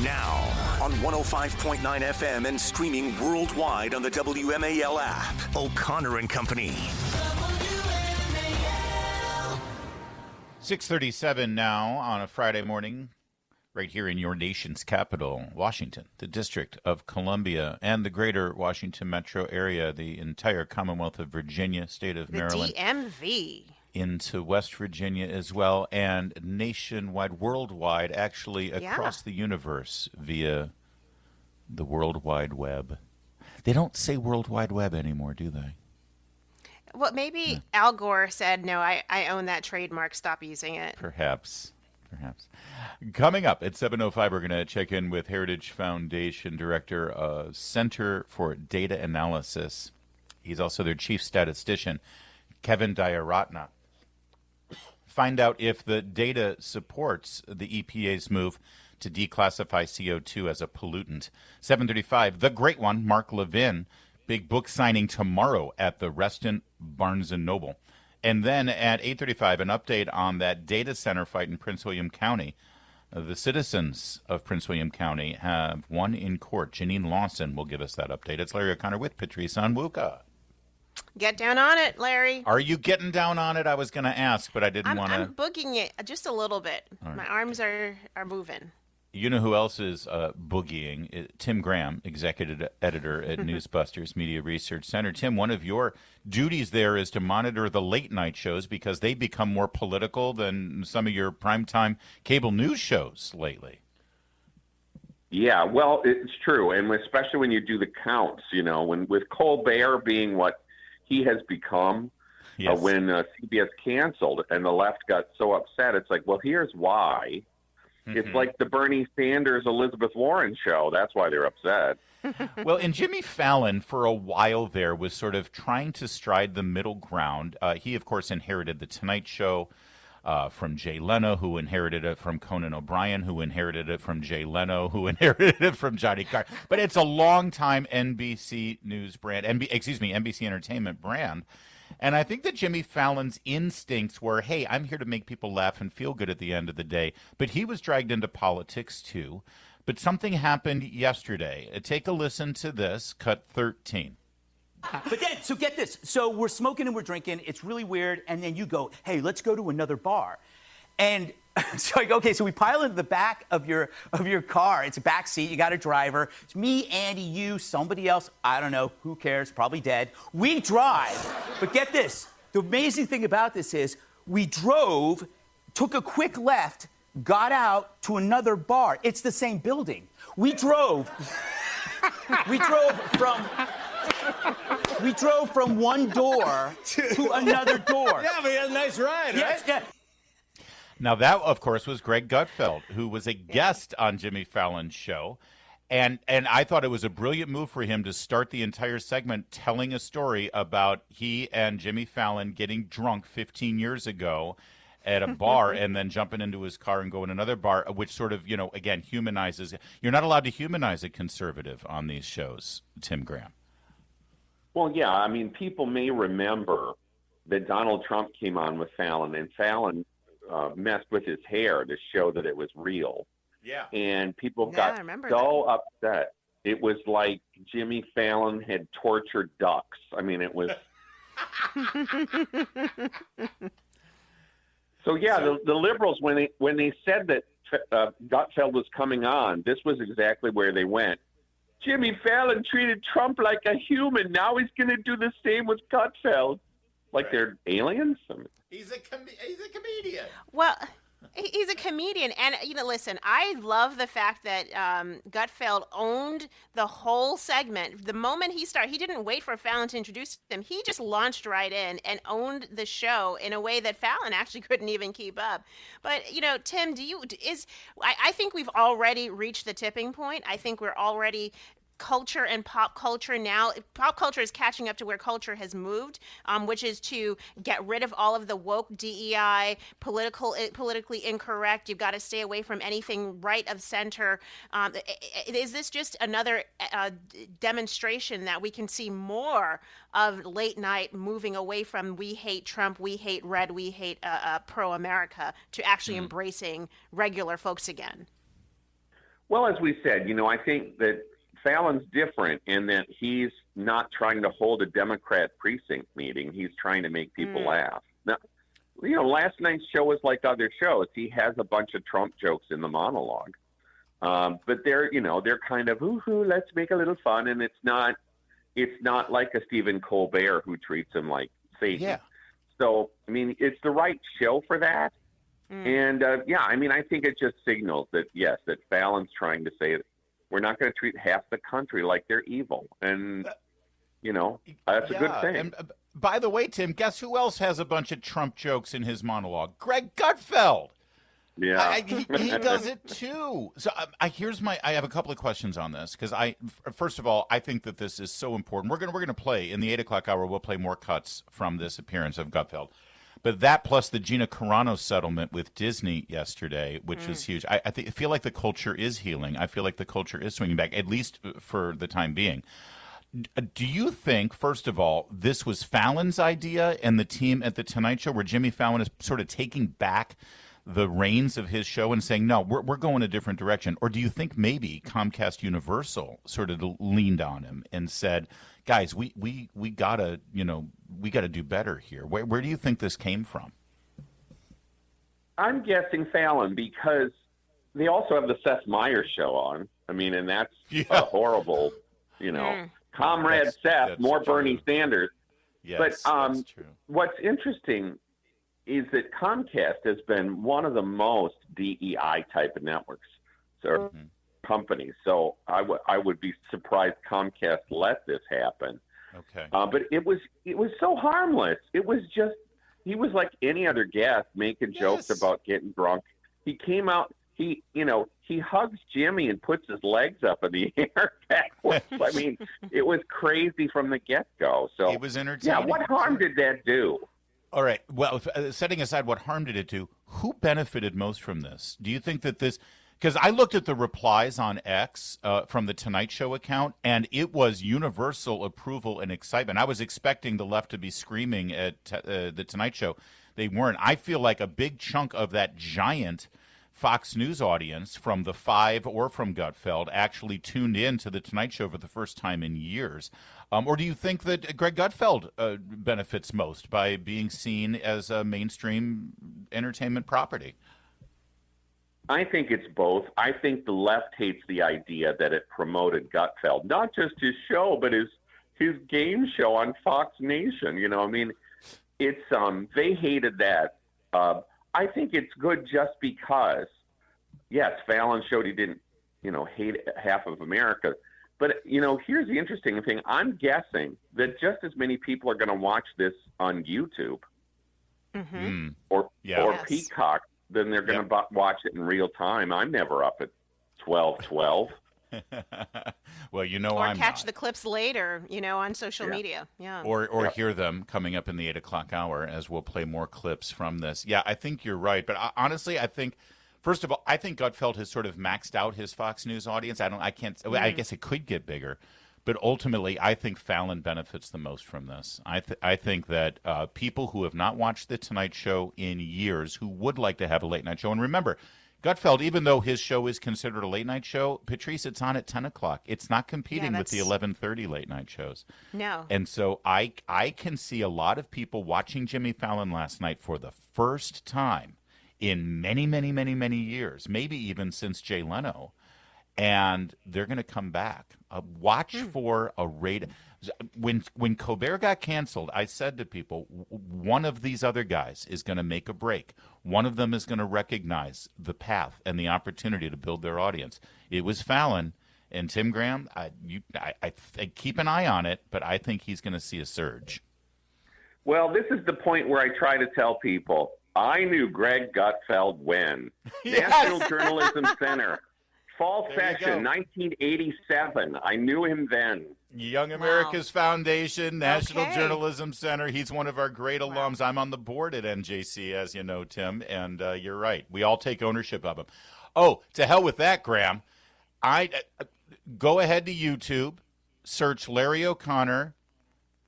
Now, on 105.9 FM and streaming worldwide on the WMAL app. O'Connor and Company. 6:37 now on a Friday morning, right here in your nation's capital, Washington, the District of Columbia, and the greater Washington metro area, the entire Commonwealth of Virginia, state of Maryland. The DMV. Into West Virginia as well, and nationwide, worldwide, actually across the universe via the World Wide Web. They don't say World Wide Web anymore, do they? Well, maybe Al Gore said, no, I own that trademark, stop using it. Perhaps. Coming up at 7:05, we're going to check in with Heritage Foundation Director of Center for Data Analysis. He's also their chief statistician, Kevin Diaratna. Find out if the data supports the EPA's move to declassify CO2 as a pollutant. 7:35, the great one, Mark Levin, big book signing tomorrow at the Reston Barnes & Noble. And then at 8:35, an update on that data center fight in Prince William County. The citizens of Prince William County have won in court. Janine Lawson will give us that update. It's Larry O'Connor with Patrice Onwuka. Get down on it, Larry. Are you getting down on it? I was going to ask, but I didn't want to. I'm boogieing it just a little bit. Right. My arms are moving. You know who else is boogieing? Tim Graham, executive editor at NewsBusters Media Research Center. Tim, one of your duties there is to monitor the late-night shows because they become more political than some of your primetime cable news shows lately. Yeah, well, it's true, and especially when you do the counts, with Colbert being what he has become, yes. When CBS canceled and the left got so upset, it's like, well, here's why. Mm-hmm. It's like the Bernie Sanders, Elizabeth Warren show. That's why they're upset. Well, and Jimmy Fallon, for a while there, was sort of trying to stride the middle ground. He, of course, inherited The Tonight Show from Jay Leno, who inherited it from Conan O'Brien, who inherited it from Jay Leno, who inherited it from Johnny Carr. But it's a long-time NBC News brand, NBC Entertainment brand. And I think that Jimmy Fallon's instincts were, hey, I'm here to make people laugh and feel good at the end of the day. But he was dragged into politics, too. But something happened yesterday. Take a listen to this, cut 13. But then, so get this. So we're smoking and we're drinking. It's really weird. And then you go, hey, let's go to another bar. And so I go, okay, so we pile into the back of your car. It's a back seat. You got a driver. It's me, Andy, you, somebody else. I don't know. Who cares? Probably dead. We drive. But get this. The amazing thing about this is we drove, took a quick left, got out to another bar. It's the same building. We drove from one door to another door. Yeah, but he had a nice ride, yes, right? Yeah. Now, that, of course, was Greg Gutfeld, who was a guest on Jimmy Fallon's show. And I thought it was a brilliant move for him to start the entire segment telling a story about he and Jimmy Fallon getting drunk 15 years ago at a bar and then jumping into his car and going to another bar, which sort of, again, humanizes. You're not allowed to humanize a conservative on these shows, Tim Graham. Well, yeah, I mean, people may remember that Donald Trump came on with Fallon, and Fallon messed with his hair to show that it was real. Yeah. And people got so upset. It was like Jimmy Fallon had tortured ducks. I mean, it was... So, yeah, the liberals, when they said that Gutfeld was coming on, this was exactly where they went. Jimmy Fallon treated Trump like a human. Now he's going to do the same with Gutfeld. Like they're aliens? He's a comedian. Well, he's a comedian. And, listen, I love the fact that Gutfeld owned the whole segment. The moment he started, he didn't wait for Fallon to introduce him. He just launched right in and owned the show in a way that Fallon actually couldn't even keep up. But, Tim, I think we've already reached the tipping point. I think we're already... culture and pop culture now. Pop culture is catching up to where culture has moved, which is to get rid of all of the woke DEI, politically incorrect. You've got to stay away from anything right of center. Is this just another demonstration that we can see more of late night moving away from we hate Trump, we hate red, we hate pro-America to actually embracing regular folks again? Well, as we said, I think that Fallon's different in that he's not trying to hold a Democrat precinct meeting. He's trying to make people laugh. Now, last night's show was like other shows. He has a bunch of Trump jokes in the monologue. But they're kind of, ooh, let's make a little fun. And it's not like a Stephen Colbert who treats him like Satan. Yeah. So, I mean, it's the right show for that. And, I think it just signals that, yes, that Fallon's trying to say that we're not going to treat half the country like they're evil. And, that's a good thing. And, by the way, Tim, guess who else has a bunch of Trump jokes in his monologue? Greg Gutfeld. Yeah, he does it too. So I have a couple of questions on this because first of all, I think that this is so important. We're gonna play in the 8 o'clock hour. We'll play more cuts from this appearance of Gutfeld, but that plus the Gina Carano settlement with Disney yesterday, which is huge. I feel like the culture is healing. I feel like the culture is swinging back, at least for the time being. Do you think, first of all, this was Fallon's idea and the team at the Tonight Show, where Jimmy Fallon is sort of taking back the reins of his show and saying, no, we're going a different direction? Or do you think maybe Comcast Universal sort of leaned on him and said, guys, we gotta do better here? Where do you think this came from? I'm guessing Fallon, because they also have the Seth Meyers show on. I mean, and that's a horrible, Comrade Seth, more true. Bernie Sanders. Yes, but that's true. What's interesting is that Comcast has been one of the most DEI type of networks or companies. So I would be surprised Comcast let this happen. Okay. But it was so harmless. It was just, he was like any other guest making jokes about getting drunk. He came out, he hugs Jimmy and puts his legs up in the air backwards. I mean, it was crazy from the get-go. So it was entertaining. Yeah, what harm did that do? All right. Well, setting aside what harm did it do, who benefited most from this? Do you think that this – because I looked at the replies on X from the Tonight Show account, and it was universal approval and excitement. I was expecting the left to be screaming at the Tonight Show. They weren't. I feel like a big chunk of that giant Fox News audience from the Five or from Gutfeld actually tuned in to the Tonight Show for the first time in years. Or do you think that Greg Gutfeld benefits most by being seen as a mainstream entertainment property? I think it's both. I think the left hates the idea that it promoted Gutfeld, not just his show, but his game show on Fox Nation. It's they hated that. I think it's good just because, yes, Fallon showed he didn't, hate half of America. But, here's the interesting thing. I'm guessing that just as many people are going to watch this on YouTube or Peacock than they're going to watch it in real time. I'm never up at 12:12. Well, or I'm catch not. the clips later, on social media. Yeah. Or hear them coming up in the 8 o'clock hour as we'll play more clips from this. Yeah, I think you're right. But honestly, I think, first of all, I think Gutfeld has sort of maxed out his Fox News audience. I guess it could get bigger. But ultimately, I think Fallon benefits the most from this. I think that people who have not watched The Tonight Show in years, who would like to have a late night show, and remember, Gutfeld, even though his show is considered a late night show, Patrice, it's on at 10 o'clock. It's not competing with the 11:30 late night shows. No. And so I can see a lot of people watching Jimmy Fallon last night for the first time in many, many, many, many years, maybe even since Jay Leno. And they're going to come back. Watch for a rate. When Colbert got canceled, I said to people, one of these other guys is going to make a break. One of them is going to recognize the path and the opportunity to build their audience. It was Fallon. And Tim Graham, I keep an eye on it, but I think he's going to see a surge. Well, this is the point where I try to tell people, I knew Greg Gutfeld when. Yes. National Journalism Center. Fall There you session, go. 1987. I knew him then. Young America's Foundation, National Okay. Journalism Center. He's one of our great alums. I'm on the board at NJC, as you know, Tim, and you're right. We all take ownership of him. Oh, to hell with that, Graham. Go ahead to YouTube, search Larry O'Connor,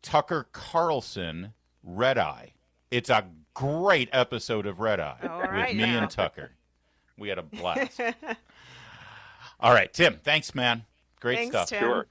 Tucker Carlson, Red Eye. It's a great episode of Red Eye All with right me now. and Tucker. We had a blast. All right, Tim, thanks, man. Great Thanks, stuff. Tim. Sure.